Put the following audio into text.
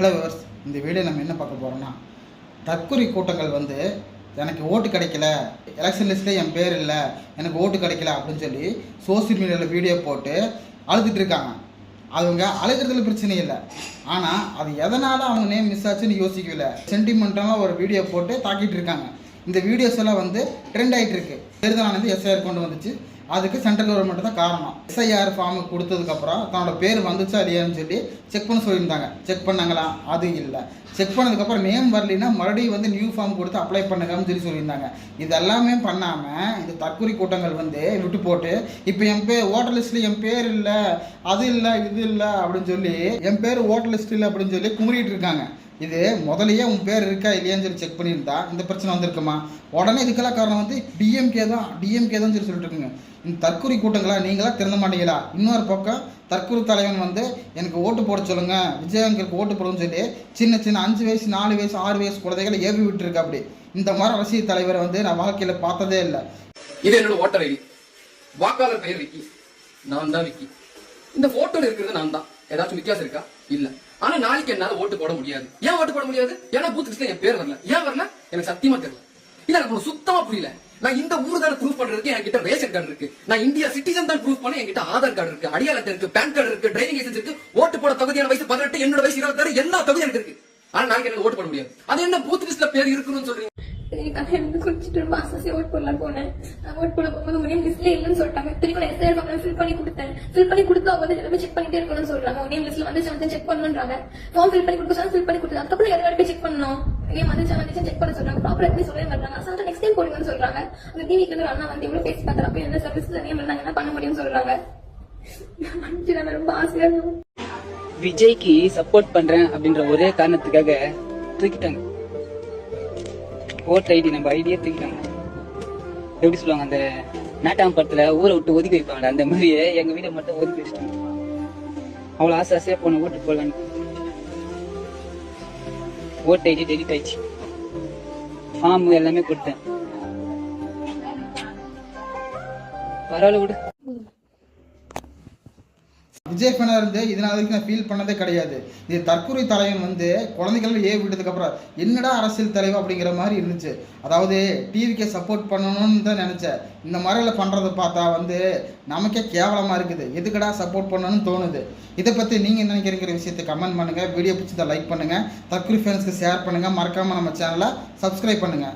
Hello viewers, இந்த video நம்ம என்ன பார்க்க போகிறோம்னா, தற்கொலை கூட்டங்கள் வந்து எனக்கு ஓட்டு கிடைக்கல, எலெக்ஷன் லிஸ்ட்டில் என் பேர் இல்லை, எனக்கு ஓட்டு கிடைக்கல அப்படின்னு சொல்லி சோசியல் மீடியாவில் வீடியோ போட்டு அழுதுட்டு இருக்காங்க. அவங்க அழுகிறதுல பிரச்சனை இல்லை, ஆனால் அது எதனால் அவங்க நேம் மிஸ் ஆச்சுன்னு யோசிக்கல. சென்டிமெண்ட்டாக ஒரு வீடியோ போட்டு தாக்கிட்டு இருக்காங்க. இந்த வீடியோஸ் எல்லாம் வந்து ட்ரெண்ட் ஆகிட்டு இருக்கு. தேர்தல் ஆணையம் எஸ்ஐஆர் கொண்டு வந்துச்சு. அதுக்கு சென்ட்ரல் கவர்மெண்ட் தான் காரணம். எஸ்ஐஆர் ஃபார்ம் கொடுத்ததுக்கப்புறம் தன்னோட பேர் வந்துச்சா இல்லையான்னு சொல்லி செக் பண்ண சொல்லியிருந்தாங்க. செக் பண்ணாங்களா? அது இல்லை. செக் பண்ணதுக்கப்புறம் நேம் வரலைன்னா மறுபடியும் வந்து நியூ ஃபார்ம் கொடுத்து அப்ளை பண்ணுங்கன்னு சொல்லியிருந்தாங்க. இது எல்லாமே பண்ணாமல் இந்த தற்கொலை கூட்டங்கள் வந்து விட்டு போட்டு இப்போ என் பேர் ஓட்டர் லிஸ்ட்டில் என் பேர் இல்லை, அது இல்லை, இது இல்லை அப்படின்னு சொல்லி என் பேர் ஓட்டர் லிஸ்ட் இல்லை அப்படின்னு சொல்லி குமுறிட்டு இருக்காங்க. இது முதலையே உன் பேர் இருக்கா இல்லையான்னு சொல்லி செக் பண்ணியிருந்தா இந்த பிரச்சனை வந்திருக்குமா? உடனே இதுக்கெல்லாம் காரணம் வந்து டிஎம்கே தான் சொல்லிட்டு இருக்குங்க. இந்த தற்கொலை கூட்டங்களா நீங்களா திறந்த மாட்டீங்களா? இன்னொரு பக்கம் தற்கொலை தலைவன் வந்து எனக்கு ஓட்டு போட சொல்லுங்க, விஜயகாந்துக்கு ஓட்டு போடுன்னு சொல்லி சின்ன 5 வயசு 4 வயசு 6 வயசு குழந்தைகளை ஏவி விட்டுருக்கு. அப்படி இந்த மாதிரி அரசியல் தலைவரை வந்து நான் வாழ்க்கையில பார்த்ததே இல்லை. இது என்னோட ஓட்டர் ஐடி, வாக்காளர் பெயர் விக்கி, நான் தான் விக்கி. இந்த போட்டோல இருக்கிறது நான் தான். ஏதாச்சும் வித்தியாசம் இருக்கா? இல்ல. ஆனா நாளைக்கு என்னால ஓட்டு போட முடியாது. ஏன் ஓட்டு போட முடியாது? ஏன்னா பூத் லிஸ்ட்ல என் பேர் வரல. ஏன் வரல? எனக்கு சத்தியமா தெரியல. இல்ல, எனக்கு சுத்தமா புரியல. நான் இந்த ஊர் தான் ப்ரூஃப் பண்றதுக்கு என்கிட்ட ரேஷன் கார்டு இருக்கு, நான் இந்தியா சிட்டிசன் தான் ப்ரூஃப் பண்ண என்கிட்ட ஆதார் கார்டு இருக்கு, அடையாள அட்டை இருக்கு, பேன் கார்டு இருக்கு, டிரைவிங் லைசன்ஸ் இருக்கு, ஓட்டு போட தகுதியான வயசு 18, என்னோட வயசு 26, எல்லா தகுதியும் எனக்கு இருக்கு. ஆனா நாளைக்கு எனக்கு ஓட்டு போட முடியாது. அது என்ன பூத் லிஸ்ட்ல பேர் இருக்குன்னு சொல்றீங்க? எனக்கு குடிச்சிட்டு ரொம்ப ஆசை ஓட் போடலாம் போனேன். ஓட் போட போகும்போது உங்க நேம் லிஸ்ட்ல இல்லன்னு சொல்லிட்டாங்க. திரும்ப எஸ்ஐஆர் ஃபார்ம் ஃபில் பண்ணி கொடுத்தேன். ஃபில் பண்ணி கொடுத்து அவங்க வந்து எல்லாமே செக் பண்ணிட்டே இருக்கணும்னு சொல்றாங்க. உங்க நேம் லிஸ்ட்ல வந்து செக் பண்ணணும்ன்றாங்க. ஃபார்ம் ஃபில் பண்ணி கொடுத்து ஃபில் பண்ணி கொடுத்து அதுக்கப்புறம் எல்லாரும் போய் செக் பண்ணணும். நேம் வந்து செக் பண்ண சொல்றாங்க. ப்ராப்பரா எப்படி சொல்லவே மாட்டாங்க. அசால்ட்டா நெக்ஸ்ட் டைம் போடுங்கன்னு சொல்றாங்க. அந்த டிவிக்கு இருந்து அண்ணா வந்து எவ்வளவு பேசி பார்த்தாரு. அப்ப என்ன சர்வீஸ் நேம் இருந்தாங்க என்ன பண்ண முடியும்னு சொல்றாங்க. ரொம்ப ஆசையா இருக்கும். விஜய்க்கு சப்போர்ட் பண்றேன் அப்படின்ற ஒரே காரணத்துக்காக தூக்கிட்டாங்க ஓட்டர் ஐடி. நம்ம ஐடியே தூக்கிட்டாங்க. எப்படி சொல்லுவாங்க, அந்த நாட்டாம் படத்துல ஊரை விட்டு ஒதுக்கி வைப்பாங்க, அந்த மாதிரியே எங்க வீட்டை மட்டும் ஒதுக்கி வச்சுட்டாங்க. அவ்வளவு ஆசையா போன ஓட்டு போடலான்னு ஓட்டர் ஐடி டெலிட் ஆயிடுச்சு. ஃபார்ம் எல்லாமே கொடுத்தேன். பரவாயில்ல விடு. விஜய் ஃபேனா இருந்து இதனால வரைக்கும் நான் ஃபீல் பண்ணதே கிடையாது. இது தற்கொலை தலைவன் வந்து குழந்தைகள் விட்டதுக்கு அப்புறம் என்னடா அரசியல் தலைவர் அப்படிங்கிற மாதிரி இருந்துச்சு. அதாவது டிவிக்கே சப்போர்ட் பண்ணணும்னு தான் நினைச்சேன். இந்த மாதிரிலாம் பண்றதை பார்த்தா வந்து நமக்கே கேவலமா இருக்குது. எதுக்கடா சப்போர்ட் பண்ணணும்னு தோணுது. இதை பத்தி நீங்க என்ன நினைக்கிறீங்கிற விஷயத்தை கமெண்ட் பண்ணுங்க. வீடியோ பிடிச்சதை லைக் பண்ணுங்க. தற்கொலை ஃபேன்ஸ்க்கு ஷேர் பண்ணுங்க. மறக்காம நம்ம சேனலை சப்ஸ்கிரைப் பண்ணுங்க.